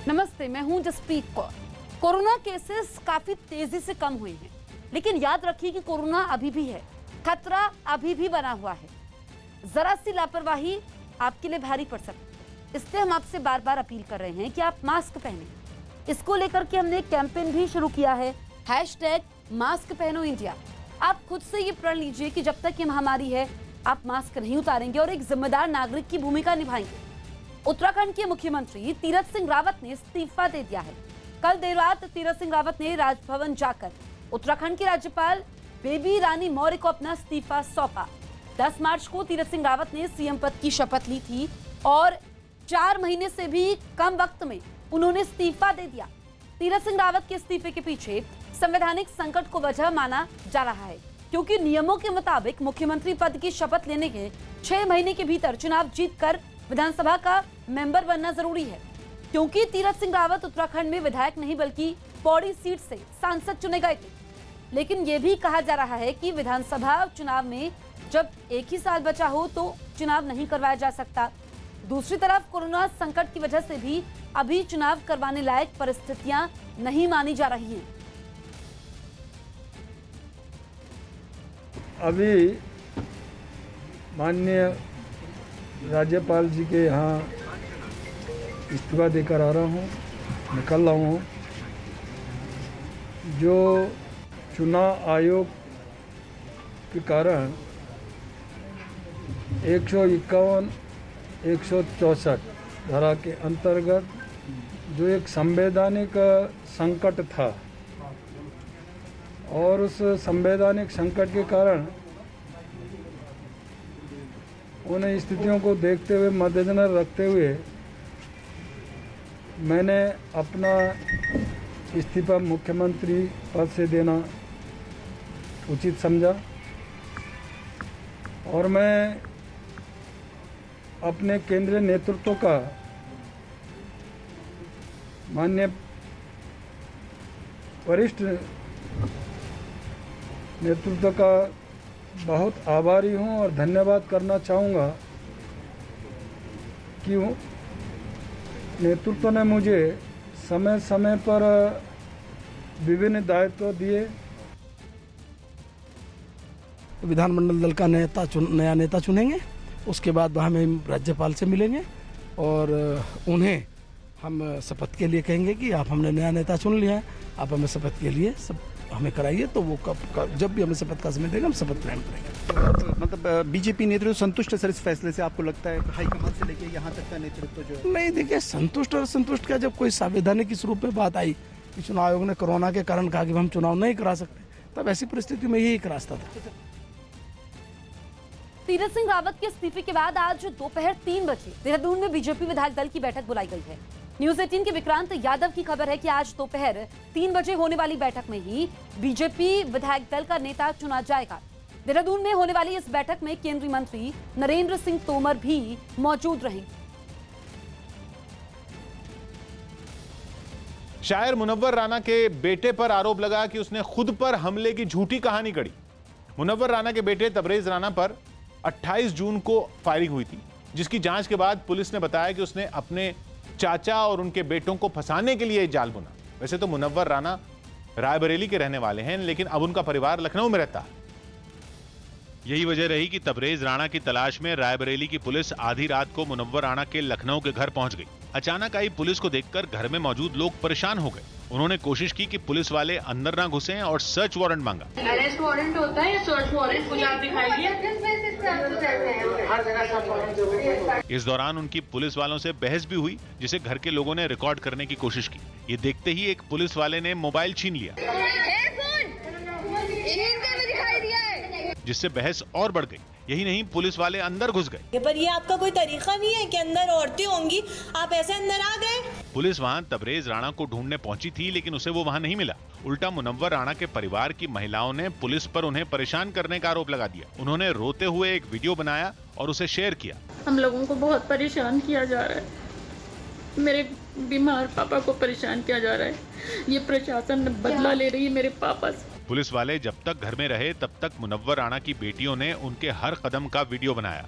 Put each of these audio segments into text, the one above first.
नमस्ते, मैं हूं जसप्रीत कौर। कोरोना केसेस काफी तेजी से कम हुए हैं, लेकिन याद रखिए कि कोरोना अभी भी है, खतरा अभी भी बना हुआ है। जरा सी लापरवाही आपके लिए भारी पड़ सकती है। इसलिए हम आपसे बार बार अपील कर रहे हैं कि आप मास्क पहनें। इसको लेकर के हमने एक कैंपेन भी शुरू किया है, #मास्क पहनो इंडिया। आप खुद से ये प्रण लीजिए कि जब तक ये महामारी है आप मास्क नहीं उतारेंगे और एक जिम्मेदार नागरिक की भूमिका निभाएंगे। उत्तराखंड के मुख्यमंत्री तीरथ सिंह रावत ने इस्तीफा दे दिया है। कल देर रात तीरथ सिंह रावत ने राजभवन जाकर उत्तराखंड की राज्यपाल बेबी रानी मौर्य को अपना इस्तीफा सौंपा। 10 मार्च को तीरथ सिंह रावत ने सीएम पद की शपथ ली थी और 4 महीने से भी कम वक्त में उन्होंने इस्तीफा दे दिया। तीरथ सिंह रावत के इस्तीफे के पीछे संवैधानिक संकट को वजह माना जा रहा है, क्योंकि नियमों के मुताबिक मुख्यमंत्री पद की शपथ लेने के 6 महीने के भीतर चुनाव जीतकर विधानसभा का मेंबर बनना जरूरी है। क्योंकि तीरथ सिंह रावत उत्तराखंड में विधायक नहीं बल्कि पौड़ी सीट से सांसद चुने गए थे, लेकिन यह भी कहा जा रहा है कि विधानसभा चुनाव में जब एक ही साल बचा हो तो चुनाव नहीं करवाया जा सकता। दूसरी तरफ कोरोना संकट की वजह से भी अभी चुनाव करवाने लायक परिस्थितियां नहीं मानी जा रही हैं। अभी माननीय राज्यपाल जी के यहाँ इस्तीफा देकर आ रहा हूँ, निकल रहा हूँ। जो चुनाव आयोग के कारण 151, 164 धारा के अंतर्गत जो एक संवैधानिक संकट था और उस संवैधानिक संकट के कारण उन स्थितियों को देखते हुए, मद्देनजर रखते हुए मैंने अपना इस्तीफा मुख्यमंत्री पद से देना उचित समझा और मैं अपने केंद्रीय नेतृत्व का, माननीय वरिष्ठ नेतृत्व का बहुत आभारी हूं और धन्यवाद करना चाहूँगा कि नेतृत्व ने मुझे समय समय पर विभिन्न दायित्व दिए। विधानमंडल दल का नया नेता चुनेंगे, उसके बाद हमें राज्यपाल से मिलेंगे और उन्हें हम शपथ के लिए कहेंगे कि आप हमने नया नेता चुन लिया है, आप हमें शपथ के लिए सब हमें कराइए। तो वो कब जब भी हमें शपथ का समय देगा हम शपथ ग्रहण करेंगे। मतलब बीजेपी नेतृत्व संतुष्ट है सर इस फैसले से? आपको लगता है हाईकमान से लेके यहाँ तक का नेतृत्व जो है? नहीं, देखिए, संतुष्ट और संतुष्ट का जब कोई संवैधानिक इस रूप में बात आई कि चुनाव आयोग ने कोरोना के कारण कहा कि हम चुनाव नहीं करा सकते, तब ऐसी परिस्थिति में यही एक रास्ता था। तीरथ सिंह रावत के इस्तीफे के बाद आज दोपहर 3 बजे देहरादून में बीजेपी विधायक दल की बैठक बुलाई गई है। न्यूज 18 के विक्रांत यादव की खबर है कि आज दोपहर 3 बजे होने वाली बैठक में ही बीजेपी विधायक दल का नेता चुना जाएगा। देहरादून में होने वाली इस बैठक में केंद्रीय मंत्री नरेंद्र सिंह तोमर भी मौजूद रहेंगे। शायर मुनव्वर राणा के बेटे पर आरोप लगा कि उसने खुद पर हमले की झूठी कहानी गढ़ी। मुनव्वर राणा के बेटे तबरेज राणा पर 28 जून को फायरिंग हुई थी, जिसकी जांच के बाद पुलिस ने बताया कि उसने अपने चाचा और उनके बेटों को फंसाने के लिए जाल बुना। वैसे तो मुनव्वर राणा रायबरेली के रहने वाले हैं, लेकिन अब उनका परिवार लखनऊ में रहता है। यही वजह रही कि तबरेज राणा की तलाश में रायबरेली की पुलिस आधी रात को मुनव्वर राणा के लखनऊ के घर पहुंच गई। अचानक आई पुलिस को देखकर घर में मौजूद लोग परेशान हो गए। उन्होंने कोशिश की कि पुलिस वाले अंदर ना घुसें और सर्च वारंट मांगा। अरेस्ट वारंट होता है या सर्च वारंट? मुझे आप दिखाइए। इस दौरान उनकी पुलिस वालों से बहस भी हुई, जिसे घर के लोगों ने रिकॉर्ड करने की कोशिश की। ये देखते ही एक पुलिस वाले ने मोबाइल छीन लिया, जिससे बहस और बढ़ गई। यही नहीं, पुलिस वाले अंदर घुस गए। पर ये आपका कोई तरीका नहीं है कि अंदर औरतें होंगी, आप ऐसे अंदर आ गए। पुलिस वहां तबरेज राणा को ढूंढने पहुंची थी, लेकिन उसे वो वहां नहीं मिला। उल्टा मुनव्वर राणा के परिवार की महिलाओं ने पुलिस पर उन्हें परेशान करने का आरोप लगा दिया। उन्होंने रोते हुए एक वीडियो बनाया और उसे शेयर किया। हम लोगों को बहुत परेशान किया जा रहा है, मेरे बीमार पापा को परेशान किया जा रहा है, ये प्रशासन बदला ले रही है मेरे पापा से। पुलिस वाले जब तक घर में रहे तब तक मुनव्वर राणा की बेटियों ने उनके हर कदम का वीडियो बनाया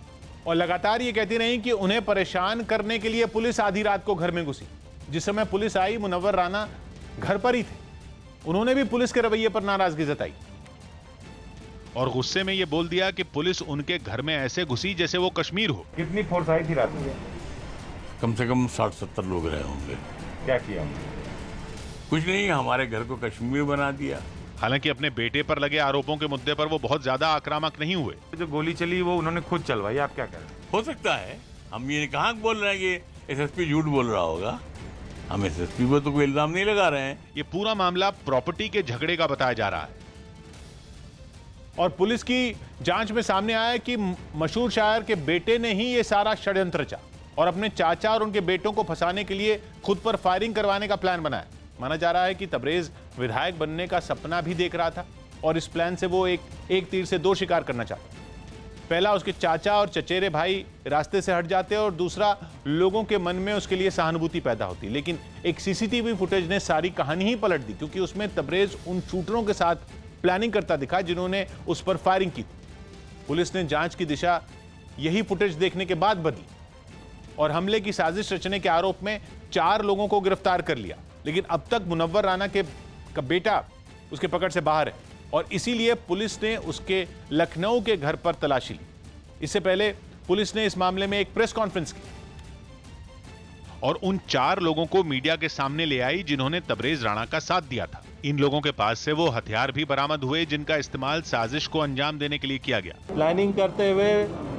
और लगातार ये कहती रही कि उन्हें परेशान करने के लिए पुलिस आधी रात को घर में घुसी। जिस समय पुलिस आई मुनव्वर राना घर पर ही थे। उन्होंने भी पुलिस के रवैये पर नाराजगी जताई और गुस्से में ये बोल दिया कि पुलिस उनके घर में ऐसे घुसी जैसे वो कश्मीर हो। कितनी फोर्स आई थी रात में? कम से कम 60-70 लोग रहे होंगे। क्या किया? कुछ नहीं, हमारे घर को कश्मीर बना दिया। हालांकि अपने बेटे पर लगे आरोपों के मुद्दे पर वो बहुत ज्यादा आक्रामक नहीं हुए। जो गोली चली वो उन्होंने खुद चलवाई, आप क्या कह रहे हैं? हो सकता है, हम ये कहाँ बोल रहे हैं कि एसएसपी झूठ बोल रहा होगा। हम एसएसपी पर तो कोई इल्जाम नहीं लगा रहे हैं। ये पूरा मामला प्रॉपर्टी के झगड़े का बताया जा रहा है और पुलिस की जांच में सामने आया कि मशहूर शायर के बेटे ने ही ये सारा षड्यंत्र रचा और अपने चाचा और उनके बेटों को फंसाने के लिए खुद पर फायरिंग करवाने का प्लान बनाया। माना जा रहा है कि तबरेज विधायक बनने का सपना भी देख रहा था और इस प्लान से वो एक तीर से दो शिकार करना चाहता। पहला, उसके चाचा और चचेरे भाई रास्ते से हट जाते और दूसरा, लोगों के मन में उसके लिए सहानुभूति पैदा होती। लेकिन एक सीसीटीवी फुटेज ने सारी कहानी ही पलट दी, क्योंकि उसमें तबरेज उन शूटरों के साथ प्लानिंग करता दिखा जिन्होंने उस पर फायरिंग की। पुलिस ने जांच की दिशा यही फुटेज देखने के बाद बदली और हमले की साजिश रचने के आरोप में 4 लोगों को गिरफ्तार कर लिया। लेकिन अब तक मुनव्वर राना का बेटा उसके पकड़ से बाहर है और इसीलिए पुलिस ने उसके लखनऊ के घर पर तलाशी ली। इससे पहले पुलिस ने इस मामले में एक प्रेस कॉन्फ्रेंस की और उन 4 लोगों को मीडिया के सामने ले आई जिन्होंने तबरेज राणा का साथ दिया था। इन लोगों के पास से वो हथियार भी बरामद हुए जिनका इस्तेमाल साजिश को अंजाम देने के लिए किया गया। प्लानिंग करते हुए,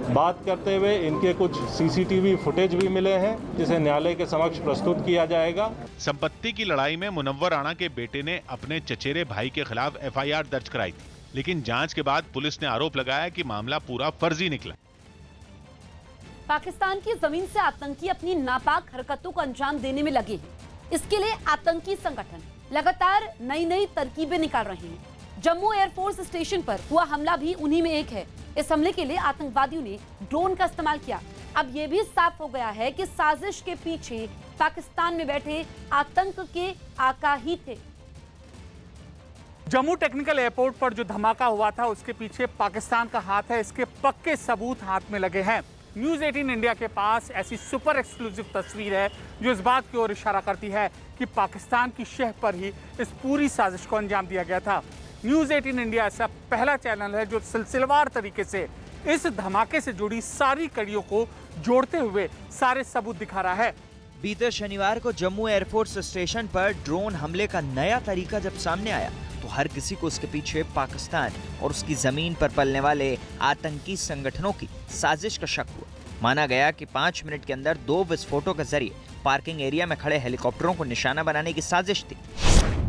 बात करते हुए इनके कुछ सीसीटीवी फुटेज भी मिले हैं जिसे न्यायालय के समक्ष प्रस्तुत किया जाएगा। संपत्ति की लड़ाई में मुनव्वर राणा के बेटे ने अपने चचेरे भाई के खिलाफ एफआईआर दर्ज कराई थी, लेकिन जांच के बाद पुलिस ने आरोप लगाया कि मामला पूरा फर्जी निकला। पाकिस्तान की जमीन से आतंकी अपनी नापाक हरकतों को अंजाम देने में लगे हैं। इसके लिए आतंकी संगठन लगातार नई नई तरकीबें निकाल रहे हैं। जम्मू एयरफोर्स स्टेशन पर हुआ हमला भी उन्हीं में एक है। इस हमले के लिए आतंकवादियों ने ड्रोन का इस्तेमाल किया। अब यह भी साफ हो गया है कि साजिश के पीछे पाकिस्तान में बैठे आतंक के आका ही थे। जम्मू टेक्निकल एयरपोर्ट पर जो धमाका हुआ था उसके पीछे पाकिस्तान का हाथ है। इसके पक्के सबूत हाथ में लगे हैं। न्यूज़ 18 इंडिया के पास ऐसी सुपर एक्सक्लूसिव तस्वीर है जो इस बात की ओर इशारा करती है कि पाकिस्तान की शह पर ही इस पूरी साजिश को अंजाम दिया गया था। न्यूज़ 18 इंडिया ऐसा पहला चैनल है जो सिलसिलेवार तरीके से इस धमाके से जुड़ी सारी कड़ियों को जोड़ते हुए सारे सबूत दिखा रहा है। बीते शनिवार को जम्मू एयरफोर्स स्टेशन पर ड्रोन हमले का नया तरीका जब सामने आया तो हर किसी को उसके पीछे पाकिस्तान और उसकी जमीन पर पलने वाले आतंकी संगठनों की साजिश का शक हुआ। माना गया कि 5 मिनट के अंदर 2 विस्फोटों के जरिए पार्किंग एरिया में खड़े हेलीकॉप्टरों को निशाना बनाने की साजिश थी।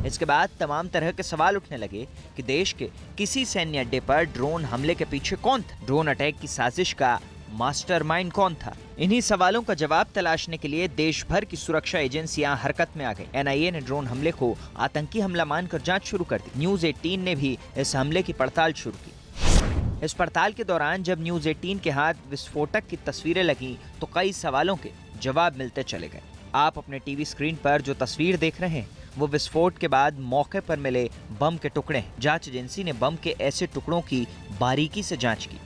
इसके बाद तमाम तरह के सवाल उठने लगे कि देश के किसी सैन्य अड्डे पर ड्रोन हमले के पीछे कौन था, ड्रोन अटैक की साजिश का मास्टरमाइंड कौन था। इन्हीं सवालों का जवाब तलाशने के लिए देश भर की सुरक्षा एजेंसियां हरकत में आ गई। एनआईए ने ड्रोन हमले को आतंकी हमला मानकर जांच शुरू कर दी। न्यूज़ 18 ने भी इस हमले की पड़ताल शुरू की। इस पड़ताल के दौरान जब न्यूज़ 18 के हाथ विस्फोटक की तस्वीरें लगी तो कई सवालों के जवाब मिलते चले गए। आप अपने टीवी स्क्रीन पर जो तस्वीर देख रहे हैं वो विस्फोट के बाद मौके पर मिले बम के टुकड़े हैं। जांच एजेंसी ने बम के ऐसे टुकड़ों की बारीकी से जांच की।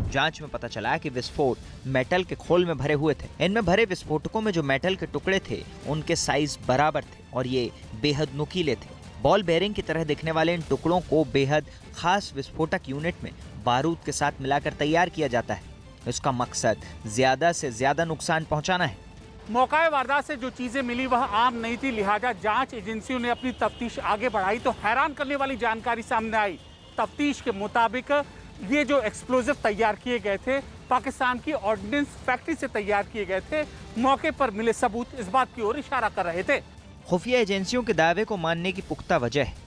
जांच में पता चला कि विस्फोट मेटल के खोल में भरे हुए थे। इनमें भरे विस्फोटकों में जो मेटल के टुकड़े थे उनके साइज बराबर थे और ये बेहद नुकीले थे। बॉल बेयरिंग की तरह दिखने वाले इन टुकड़ों को बेहद खास विस्फोटक यूनिट में बारूद के साथ मिलाकर तैयार किया जाता है। इसका मकसद ज्यादा से ज्यादा नुकसान पहुंचाना है। मौका वारदात से जो चीजें मिली वह आम नहीं थी, लिहाजा जांच एजेंसियों ने अपनी तफ्तीश आगे बढ़ाई तो हैरान करने वाली जानकारी सामने आई। तफ्तीश के मुताबिक ये जो एक्सप्लोजिव तैयार किए गए थे पाकिस्तान की ऑर्डिनेंस फैक्ट्री से तैयार किए गए थे। मौके पर मिले सबूत इस बात की ओर इशारा कर रहे थे। खुफिया एजेंसियों के दावे को मानने की पुख्ता वजह है।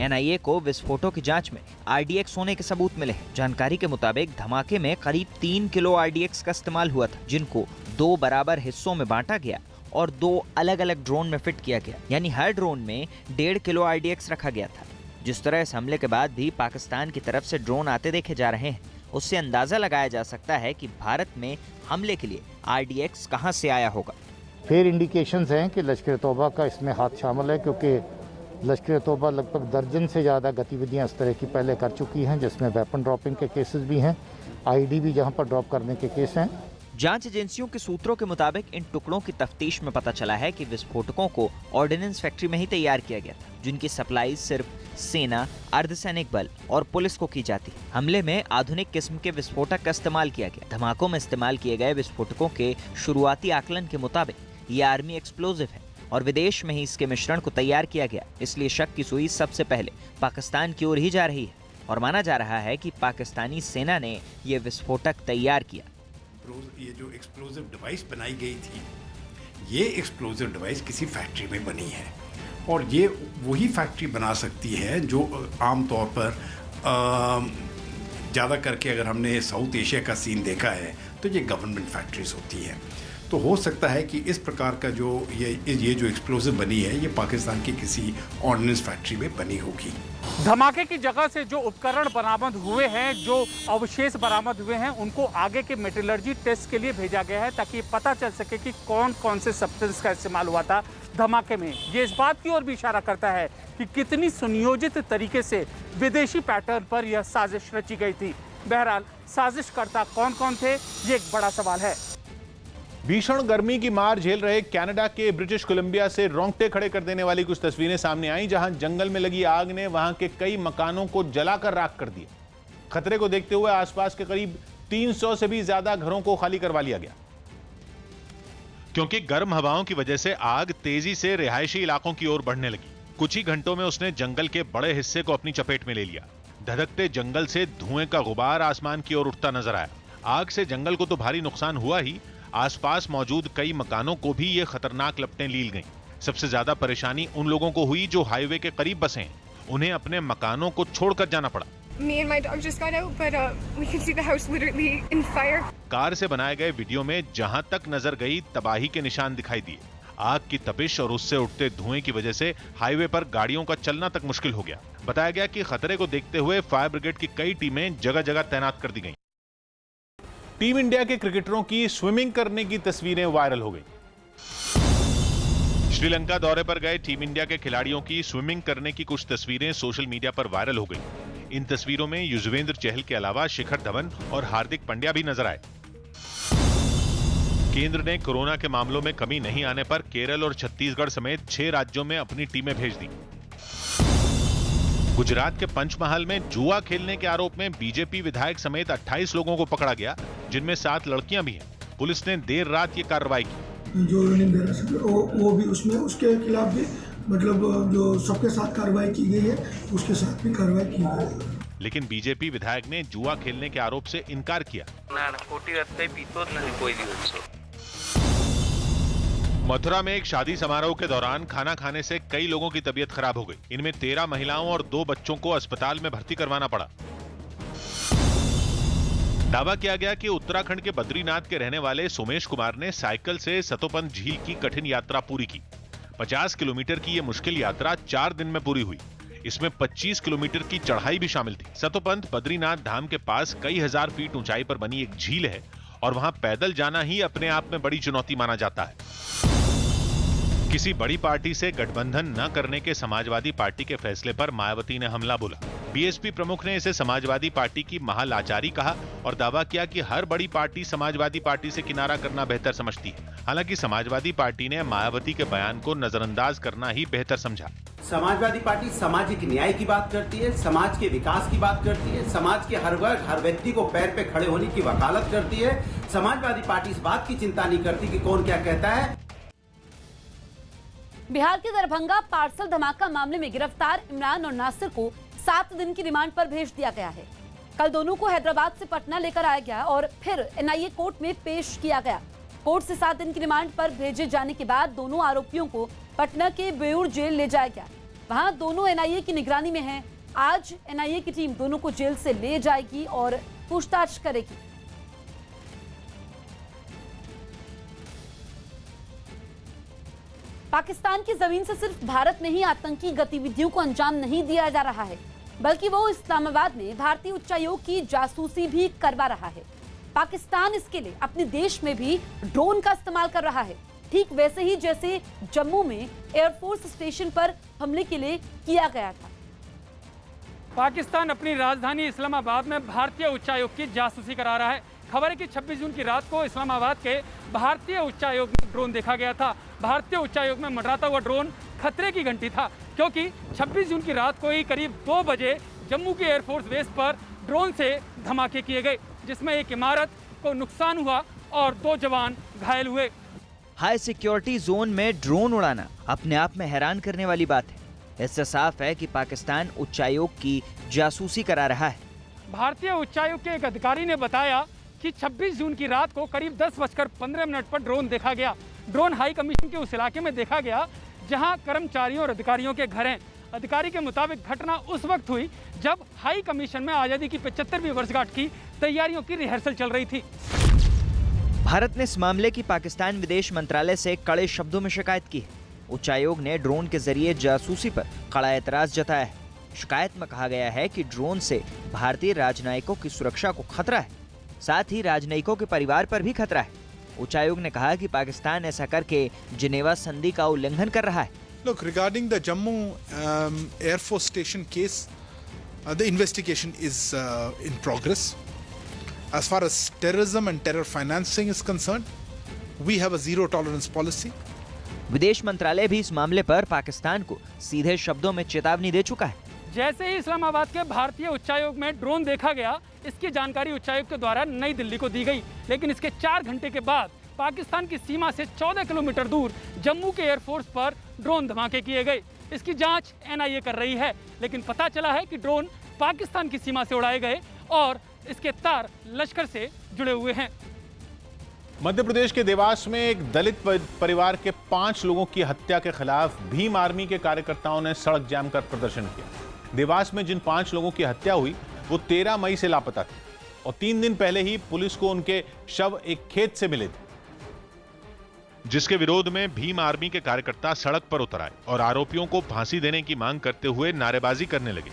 एनआईए को विस्फोटों की जांच में आरडीएक्स होने के सबूत मिले हैं। जानकारी के मुताबिक धमाके में करीब 3 किलो आरडीएक्स का इस्तेमाल हुआ था, जिनको 2 बराबर हिस्सों में बांटा गया और 2 अलग अलग ड्रोन में फिट किया गया। यानी हर ड्रोन में 1.5 किलो आरडीएक्स रखा गया था। जिस तरह इस हमले के बाद भी पाकिस्तान की तरफ से ड्रोन आते देखे जा रहे हैं, उससे अंदाजा लगाया जा सकता है कि भारत में हमले के लिए आरडीएक्स कहां से आया होगा। फिर इंडिकेशंस हैं कि लश्कर तौबा का इसमें हाथ शामिल है, क्योंकि लश्कर तौबा लगभग दर्जन से ज़्यादा गतिविधियां इस तरह की पहले कर चुकी हैं, जिसमें वेपन ड्रॉपिंग के केसेस भी हैं, आईडी भी जहां पर ड्रॉप करने के केस हैं। जांच एजेंसियों के सूत्रों के मुताबिक इन टुकड़ों की तफ्तीश में पता चला है कि विस्फोटकों को ऑर्डिनेंस फैक्ट्री में ही तैयार किया गया था, जिनकी सप्लाई सिर्फ सेना, अर्धसैनिक बल और पुलिस को की जाती है। हमले में आधुनिक किस्म के विस्फोटक का इस्तेमाल किया गया। धमाकों में इस्तेमाल किए गए विस्फोटकों के शुरुआती आकलन के मुताबिक ये आर्मी एक्सप्लोजिव है और विदेश में ही इसके मिश्रण को तैयार किया गया, इसलिए शक की सुई सबसे पहले पाकिस्तान की ओर ही जा रही है और माना जा रहा है कि पाकिस्तानी सेना ने ये विस्फोटक तैयार किया। ये जो एक्सप्लोजिव डिवाइस बनाई गई थी, ये एक्सप्लोजिव डिवाइस किसी फैक्ट्री में बनी है और ये वही फैक्ट्री बना सकती है जो आमतौर पर ज़्यादा करके अगर हमने साउथ एशिया का सीन देखा है तो ये गवर्नमेंट फैक्ट्रीज होती हैं। तो हो सकता है कि इस प्रकार का जो ये जो एक्सप्लोजिव बनी है ये पाकिस्तान की किसी ऑर्डिनेंस फैक्ट्री में बनी होगी। धमाके की जगह से जो उपकरण बरामद हुए हैं, जो अवशेष बरामद हुए हैं, उनको आगे के मेटलर्जी टेस्ट के लिए भेजा गया है ताकि पता चल सके कि कौन कौन से सब्सटेंस का इस्तेमाल हुआ था धमाके में। ये इस बात की ओर भी इशारा करता है कि कितनी सुनियोजित तरीके से विदेशी पैटर्न पर यह साजिश रची गई थी। बहरहाल साजिशकर्ता कौन कौन थे, ये एक बड़ा सवाल है। भीषण गर्मी की मार झेल रहे कनाडा के ब्रिटिश कोलंबिया से रोंगटे खड़े कर देने वाली कुछ तस्वीरें सामने आई, जहां जंगल में लगी आग ने वहां के कई मकानों को जलाकर राख कर दिया। खतरे को देखते हुए आसपास के करीब 300 से भी ज्यादा घरों को खाली करवा लिया गया। क्योंकि गर्म हवाओं की वजह से आग तेजी से रिहायशी इलाकों की ओर बढ़ने लगी। कुछ ही घंटों में उसने जंगल के बड़े हिस्से को अपनी चपेट में ले लिया। धधकते जंगल से धुएं का गुबार आसमान की ओर उठता नजर आया। आग से जंगल को तो भारी नुकसान हुआ ही, आसपास मौजूद कई मकानों को भी ये खतरनाक लपटें लील गईं। सबसे ज्यादा परेशानी उन लोगों को हुई जो हाईवे के करीब बसे हैं। उन्हें अपने मकानों को छोड़कर जाना पड़ा। Me and my dog just got out, but we can see the house literally in fire. Car से बनाए गए वीडियो में जहां तक नजर गई तबाही के निशान दिखाई दिए। आग की तपिश और उससे उठते धुएं की वजह से हाईवे पर गाड़ियों का चलना तक मुश्किल हो गया। बताया गया कि खतरे को देखते हुए फायर ब्रिगेड की कई टीमें जगह जगह तैनात कर दी गईं। टीम इंडिया के क्रिकेटरों की स्विमिंग करने की तस्वीरें वायरल हो गई। श्रीलंका दौरे पर गए टीम इंडिया के खिलाड़ियों की स्विमिंग करने की कुछ तस्वीरें सोशल मीडिया पर वायरल हो गई। इन तस्वीरों में युजवेंद्र चहल के अलावा शिखर धवन और हार्दिक पांड्या भी नजर आए। केंद्र ने कोरोना के मामलों में कमी नहीं आने पर केरल और छत्तीसगढ़ समेत 6 राज्यों में अपनी टीमें भेज दी। गुजरात के पंचमहाल में जुआ खेलने के आरोप में बीजेपी विधायक समेत 28 लोगों को पकड़ा गया, जिनमें 7 लड़कियां भी हैं। पुलिस ने देर रात ये कार्रवाई की। जो वो भी उसमें उसके खिलाफ भी मतलब जो सबके साथ कार्रवाई की गई है, उसके साथ भी कार्रवाई की गई है। लेकिन बीजेपी विधायक ने जुआ खेलने के आरोप से इनकार किया। मथुरा में एक शादी समारोह के दौरान खाना खाने से कई लोगों की तबीयत खराब हो गई। इनमें 13 महिलाओं और 2 बच्चों को अस्पताल में भर्ती करवाना पड़ा। दावा किया गया कि उत्तराखंड के बद्रीनाथ के रहने वाले सोमेश कुमार ने साइकिल से सतोपंथ झील की कठिन यात्रा पूरी की। 50 किलोमीटर की यह मुश्किल यात्रा 4 दिन में पूरी हुई। इसमें 25 किलोमीटर की चढ़ाई भी शामिल थी। सतोपंथ बद्रीनाथ धाम के पास कई हजार फीट ऊंचाई पर बनी एक झील है और वहां पैदल जाना ही अपने आप में बड़ी चुनौती माना जाता है। किसी बड़ी पार्टी से गठबंधन न करने के समाजवादी पार्टी के फैसले पर मायावती ने हमला बोला। बीएसपी प्रमुख ने इसे समाजवादी पार्टी की महालाचारी कहा और दावा किया कि हर बड़ी पार्टी समाजवादी पार्टी से किनारा करना बेहतर समझती है। हालांकि समाजवादी पार्टी ने मायावती के बयान को नजरअंदाज करना ही बेहतर समझा। समाजवादी पार्टी सामाजिक न्याय की बात करती है, समाज के विकास की बात करती है, समाज के हर वर्ग हर व्यक्ति को पैर पे खड़े होने की वकालत करती है। समाजवादी पार्टी इस बात की चिंता नहीं करती कि कौन क्या कहता है। बिहार के दरभंगा पार्सल धमाका मामले में गिरफ्तार इमरान और नासिर को 7 दिन की रिमांड पर भेज दिया गया है। कल दोनों को हैदराबाद से पटना लेकर आया गया और फिर एनआईए कोर्ट में पेश किया गया। कोर्ट से 7 दिन की रिमांड पर भेजे जाने के बाद दोनों आरोपियों को पटना के बेऊर जेल ले जाया गया। वहां दोनों एनआईए की निगरानी में हैं। आज एनआईए की टीम दोनों को जेल से ले जाएगी और पूछताछ करेगी। पाकिस्तान की जमीन से सिर्फ भारत में ही आतंकी गतिविधियों को अंजाम नहीं दिया जा रहा है, बल्कि वो इस्लामाबाद में भारतीय उच्चायोग की जासूसी भी करवा रहा है। पाकिस्तान इसके लिए अपने देश में भी ड्रोन का इस्तेमाल कर रहा है, ठीक वैसे ही जैसे जम्मू में एयरफोर्स स्टेशन पर हमले के लिए किया गया था। पाकिस्तान अपनी राजधानी इस्लामाबाद में भारतीय उच्चायोग की जासूसी करा रहा है। खबर है कि 26 जून की रात को इस्लामाबाद के भारतीय उच्चायोग में ड्रोन देखा गया था। भारतीय उच्चायोग में मंडराता हुआ ड्रोन खतरे की घंटी था, क्योंकि 26 जून की रात को ही करीब 2 बजे जम्मू के एयरफोर्स बेस पर ड्रोन से धमाके किए गए, जिसमें एक इमारत को नुकसान हुआ और 2 जवान घायल हुए। हाई सिक्योरिटी जोन में ड्रोन उड़ाना अपने आप में हैरान करने वाली बात है। इससे साफ है कि पाकिस्तान उच्चायोग की जासूसी करा रहा है। भारतीय उच्चायोग के एक अधिकारी ने बताया कि 26 जून की रात को करीब 10:15 पर ड्रोन देखा गया। ड्रोन हाई कमीशन के उस इलाके में देखा गया जहां कर्मचारियों और अधिकारियों के घर हैं। अधिकारी के मुताबिक घटना उस वक्त हुई जब हाई कमीशन में आज़ादी की 75वीं वर्षगांठ की तैयारियों की रिहर्सल चल रही थी। भारत ने इस मामले की पाकिस्तान विदेश मंत्रालय से कड़े शब्दों में शिकायत की है। उच्चायोग ने ड्रोन के जरिए जासूसी पर कड़ा एतराज जताया है। शिकायत में कहा गया है कि ड्रोन से भारतीय राजनयिकों की सुरक्षा को खतरा है, साथ ही राजनयिकों के परिवार पर भी खतरा है। उच्चायोग ने कहा कि पाकिस्तान ऐसा करके जिनेवा संधि का उल्लंघन कर रहा है। Look, regarding the Jammu Air Force Station case, the investigation is in progress. As far as terrorism and terror financing is concerned, we have a zero tolerance policy. विदेश मंत्रालय भी इस मामले पर पाकिस्तान को सीधे शब्दों में चेतावनी दे चुका है। जैसे ही इस्लामाबाद के भारतीय उच्चायोग में ड्रोन देखा गया, इसकी जानकारी उच्चायोग के द्वारा नई दिल्ली को दी गई, लेकिन इसके 4 घंटे के बाद पाकिस्तान की सीमा से 14 किलोमीटर दूर जम्मू के एयरफोर्स पर ड्रोन धमाके किए गए। इसकी जांच NIA कर रही है, लेकिन पता चला है कि ड्रोन पाकिस्तान की सीमा से उड़ाए गए और इसके तार लश्कर से जुड़े हुए हैं। मध्य प्रदेश के देवास में एक दलित परिवार के 5 लोगों की हत्या के खिलाफ भीम आर्मी के कार्यकर्ताओं ने सड़क जाम कर प्रदर्शन किया। देवास में जिन 5 लोगों की हत्या हुई वो 13 मई से लापता थे और 3 दिन पहले ही पुलिस को उनके शव एक खेत से मिले थे, जिसके विरोध में भीम आर्मी के कार्यकर्ता सड़क पर उतर आए और आरोपियों को फांसी देने की मांग करते हुए नारेबाजी करने लगे।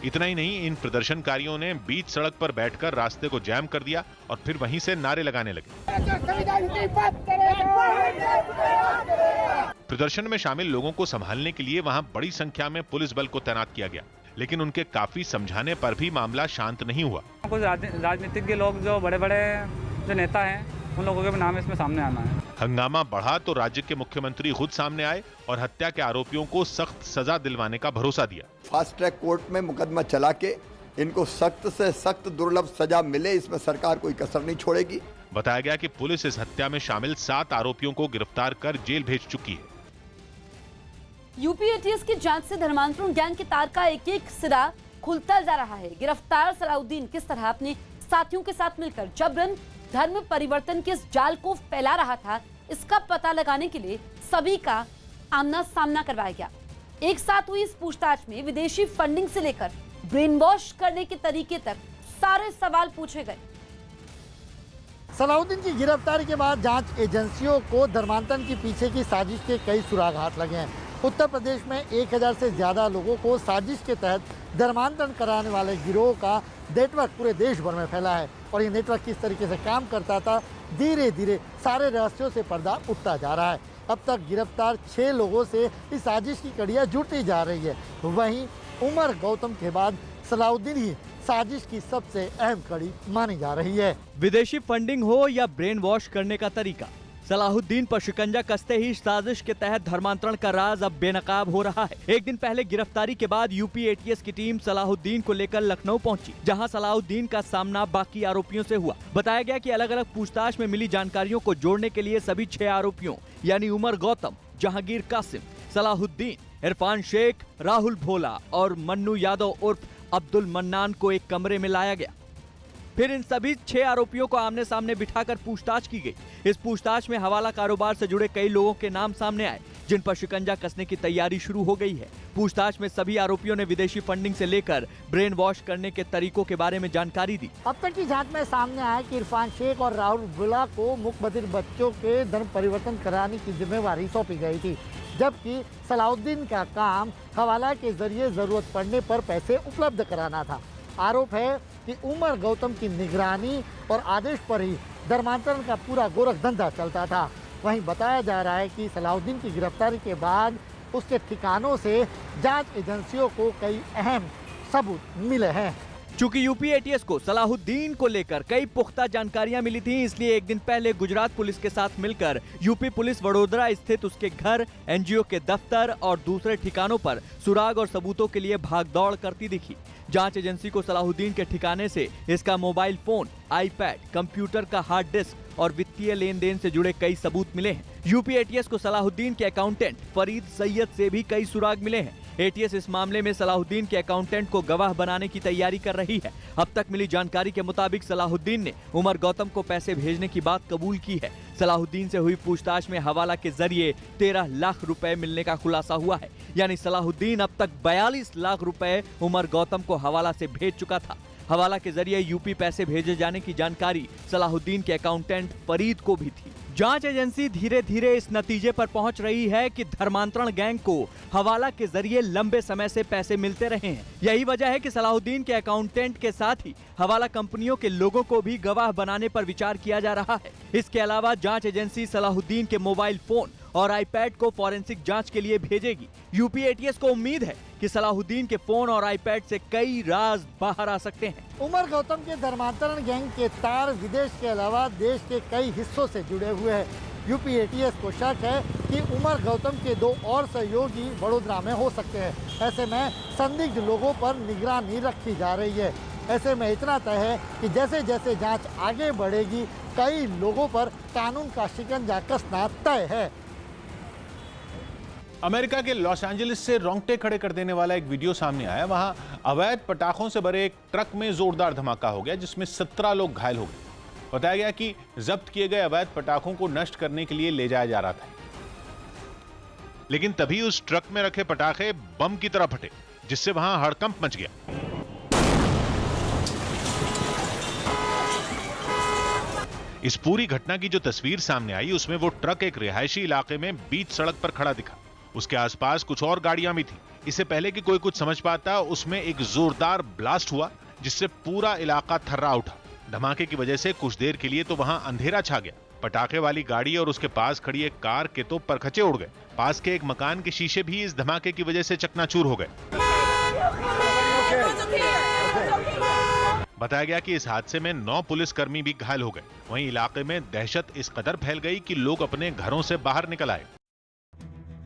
इतना ही नहीं, इन प्रदर्शनकारियों ने बीच सड़क पर बैठकर रास्ते को जैम कर दिया और फिर वहीं से नारे लगाने लगे। प्रदर्शन में शामिल लोगों को संभालने के लिए वहां बड़ी संख्या में पुलिस बल को तैनात किया गया, लेकिन उनके काफी समझाने पर भी मामला शांत नहीं हुआ। कुछ राजनीतिक के लोग, जो बड़े बड़े जो नेता हैं, उन लोगों के नाम इसमें सामने आना है। हंगामा बढ़ा तो राज्य के मुख्यमंत्री खुद सामने आए और हत्या के आरोपियों को सख्त सजा दिलवाने का भरोसा दिया। फास्ट ट्रैक कोर्ट में मुकदमा चला के इनको सख्त से सख्त दुर्लभ सजा मिले, इसमें सरकार कोई कसर नहीं छोड़ेगी। बताया गया कि पुलिस इस हत्या में शामिल 7 आरोपियों को गिरफ्तार कर जेल भेज चुकी है। यूपी एटीएस की जांच से धर्मांतरण गैंग के तार का एक एक सिरा खुलता जा रहा है। गिरफ्तार सलाउद्दीन किस तरह अपने साथियों के साथ मिलकर जबरन धर्म परिवर्तन के इस जाल को फैला रहा था, इसका पता लगाने के लिए सभी का आमना सामना करवाया गया। एक साथ हुई इस पूछताछ में विदेशी फंडिंग से लेकर ब्रेन वॉश करने के तरीके तक सारे सवाल पूछे गए। सलाउद्दीन की गिरफ्तारी के बाद जांच एजेंसियों को धर्मांतरण के पीछे की साजिश के कई सुराग हाथ लगे हैं। उत्तर प्रदेश में 1000 से ज्यादा लोगों को साजिश के तहत धर्मांतरण कराने वाले गिरोह का नेटवर्क पूरे देश भर में फैला है और ये नेटवर्क किस तरीके से काम करता था, धीरे धीरे सारे रहस्यों से पर्दा उठता जा रहा है। अब तक गिरफ्तार 6 लोगों से इस साजिश की कड़ियाँ जुड़ती जा रही है। वहीं उमर गौतम के बाद सलाउद्दीन ही साजिश की सबसे अहम कड़ी मानी जा रही है। विदेशी फंडिंग हो या ब्रेन वॉश करने का तरीका, सलाहुद्दीन पर शिकंजा कसते ही साजिश के तहत धर्मांतरण का राज अब बेनकाब हो रहा है। एक दिन पहले गिरफ्तारी के बाद यूपी एटीएस की टीम सलाहुद्दीन को लेकर लखनऊ पहुंची, जहां सलाहुद्दीन का सामना बाकी आरोपियों से हुआ। बताया गया कि अलग अलग पूछताछ में मिली जानकारियों को जोड़ने के लिए सभी 6 आरोपियों यानी उमर गौतम, जहांगीर कासिम, सलाहुद्दीन, इरफान शेख, राहुल भोला और मन्नू यादव उर्फ अब्दुल मन्नान को एक कमरे में लाया गया। फिर इन सभी 6 आरोपियों को आमने सामने बिठाकर पूछताछ की गई। इस पूछताछ में हवाला कारोबार से जुड़े कई लोगों के नाम सामने आए, जिन पर शिकंजा कसने की तैयारी शुरू हो गई है। पूछताछ में सभी आरोपियों ने विदेशी फंडिंग से लेकर ब्रेन वॉश करने के तरीकों के बारे में जानकारी दी। अब तक की जांच में सामने आया कि इरफान शेख और राहुल भोला को मुकबधिर बच्चों के धर्म परिवर्तन कराने की जिम्मेवारी सौंपी गई थी, जबकि सलाउद्दीन का काम हवाला के जरिए जरूरत पड़ने पर पैसे उपलब्ध कराना था। आरोप है कि उमर गौतम की निगरानी और आदेश पर ही धर्मांतरण का पूरा गोरख धंधा चलता था। वहीं बताया जा रहा है कि सलाउद्दीन की गिरफ्तारी के बाद उसके ठिकानों से जांच एजेंसियों को कई अहम सबूत मिले हैं। चूंकि यूपी एटीएस को सलाहुद्दीन को लेकर कई पुख्ता जानकारियां मिली थी, इसलिए एक दिन पहले गुजरात पुलिस के साथ मिलकर यूपी पुलिस वडोदरा स्थित उसके घर, एनजीओ के दफ्तर और दूसरे ठिकानों पर सुराग और सबूतों के लिए भागदौड़ करती दिखी। जांच एजेंसी को सलाहुद्दीन के ठिकाने से इसका मोबाइल फोन, आईपैड, कंप्यूटर का हार्ड डिस्क और वित्तीय लेन देन से जुड़े कई सबूत मिले हैं। यूपी एटीएस को सलाहुद्दीन के अकाउंटेंट फरीद सैयद से भी कई सुराग मिले हैं। एटीएस इस मामले में सलाहुद्दीन के अकाउंटेंट को गवाह बनाने की तैयारी कर रही है। अब तक मिली जानकारी के मुताबिक सलाहुद्दीन ने उमर गौतम को पैसे भेजने की बात कबूल की है। सलाहुद्दीन से हुई पूछताछ में हवाला के जरिए 13 लाख रुपए मिलने का खुलासा हुआ है। यानी सलाहुद्दीन अब तक 42 लाख रुपए उमर गौतम को हवाला से भेज चुका था। हवाला के जरिए यूपी पैसे भेजे जाने की जानकारी सलाहुद्दीन के अकाउंटेंट फरीद को भी थी। जांच एजेंसी धीरे धीरे इस नतीजे पर पहुंच रही है कि धर्मांतरण गैंग को हवाला के जरिए लंबे समय से पैसे मिलते रहे हैं। यही वजह है कि सलाहुद्दीन के अकाउंटेंट के साथ ही हवाला कंपनियों के लोगों को भी गवाह बनाने पर विचार किया जा रहा है। इसके अलावा जांच एजेंसी सलाहुद्दीन के मोबाइल फोन और आईपैड को फॉरेंसिक जांच के लिए भेजेगी। यूपी एटीएस को उम्मीद है कि सलाहुद्दीन के फोन और आईपैड से कई राज बाहर आ सकते हैं। उमर गौतम के धर्मांतरण गैंग के तार विदेश के अलावा देश के कई हिस्सों से जुड़े हुए हैं। यूपी एटीएस को शक है कि उमर गौतम के 2 और सहयोगी वडोदरा में हो सकते हैं। ऐसे में संदिग्ध लोगों पर निगरानी रखी जा रही है। ऐसे में इतना तय है कि जैसे जैसे जांच आगे बढ़ेगी, कई लोगों पर कानून का शिकंजा कसना तय है। अमेरिका के लॉस एंजलिस से रोंगटे खड़े कर देने वाला एक वीडियो सामने आया। वहां अवैध पटाखों से भरे एक ट्रक में जोरदार धमाका हो गया, जिसमें 17 लोग घायल हो गए। बताया गया कि जब्त किए गए अवैध पटाखों को नष्ट करने के लिए ले जाया जा रहा था, लेकिन तभी उस ट्रक में रखे पटाखे बम की तरह फटे, जिससे वहां हड़कंप मच गया। इस पूरी घटना की जो तस्वीर सामने आई, उसमें वो ट्रक एक रिहायशी इलाके में बीच सड़क पर खड़ा दिखा। उसके आसपास कुछ और गाड़ियां भी थी। इससे पहले कि कोई कुछ समझ पाता, उसमें एक जोरदार ब्लास्ट हुआ, जिससे पूरा इलाका थर्रा उठा। धमाके की वजह से कुछ देर के लिए तो वहां अंधेरा छा गया। पटाखे वाली गाड़ी और उसके पास खड़ी एक कार के तो परखचे उड़ गए। पास के एक मकान के शीशे भी इस धमाके की वजह से चकनाचूर हो गए। बताया गया कि इस हादसे में 9 पुलिसकर्मी भी घायल हो गए। वहीं इलाके में दहशत इस कदर फैल गई कि लोग अपने घरों से बाहर निकल आए।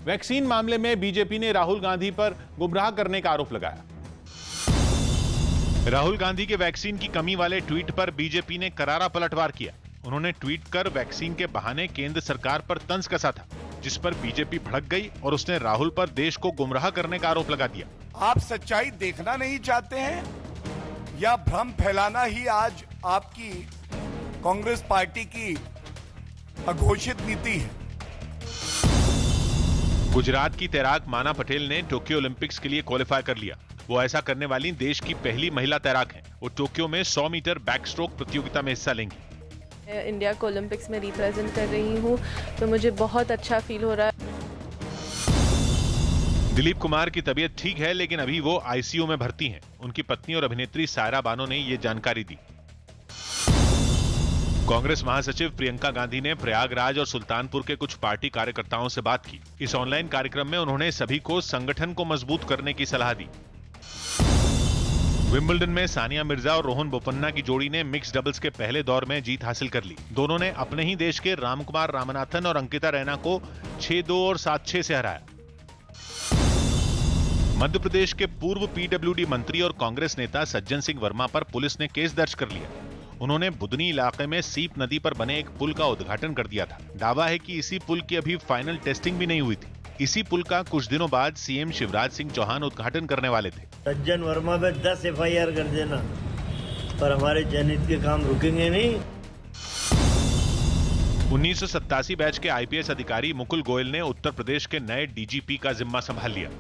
वैक्सीन मामले में बीजेपी ने राहुल गांधी पर गुमराह करने का आरोप लगाया। राहुल गांधी के वैक्सीन की कमी वाले ट्वीट पर बीजेपी ने करारा पलटवार किया। उन्होंने ट्वीट कर वैक्सीन के बहाने केंद्र सरकार पर तंज कसा था, जिस पर बीजेपी भड़क गई और उसने राहुल पर देश को गुमराह करने का आरोप लगा दिया। आप सच्चाई देखना नहीं चाहते हैं या भ्रम फैलाना ही आज आपकी कांग्रेस पार्टी की अघोषित नीति है? गुजरात की तैराक माना पटेल ने टोक्यो ओलंपिक्स के लिए क्वालिफाई कर लिया। वो ऐसा करने वाली देश की पहली महिला तैराक हैं। वो टोक्यो में 100 मीटर बैक स्ट्रोक प्रतियोगिता में हिस्सा लेंगी। इंडिया को ओलंपिक्स में रिप्रेजेंट कर रही हूँ, तो मुझे बहुत अच्छा फील हो रहा है। दिलीप कुमार की तबीयत ठीक है, लेकिन अभी वो आईसीयू में भर्ती हैं। उनकी पत्नी और अभिनेत्री सायरा बानो ने ये जानकारी दी। कांग्रेस महासचिव प्रियंका गांधी ने प्रयागराज और सुल्तानपुर के कुछ पार्टी कार्यकर्ताओं से बात की। इस ऑनलाइन कार्यक्रम में उन्होंने सभी को संगठन को मजबूत करने की सलाह दी। विंबलडन में सानिया मिर्जा और रोहन बोपन्ना की जोड़ी ने मिक्स डबल्स के पहले दौर में जीत हासिल कर ली। दोनों ने अपने ही देश के रामकुमार रामनाथन और अंकिता रैना को 6-2 और 7-6 से हराया। मध्य प्रदेश के पूर्व पीडब्ल्यूडी मंत्री और कांग्रेस नेता सज्जन सिंह वर्मा पर पुलिस ने केस दर्ज कर लिया। उन्होंने बुदनी इलाके में सीप नदी पर बने एक पुल का उद्घाटन कर दिया था। दावा है कि इसी पुल की अभी फाइनल टेस्टिंग भी नहीं हुई थी। इसी पुल का कुछ दिनों बाद सीएम शिवराज सिंह चौहान उद्घाटन करने वाले थे। सज्जन वर्मा पे 10 FIR कर देना, पर हमारे जनहित के काम रुकेंगे नहीं। 1987 बैच के IPS अधिकारी मुकुल गोयल ने उत्तर प्रदेश के नए DGP का जिम्मा संभाल लिया।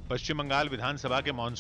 पश्चिम बंगाल विधानसभा के मॉनसून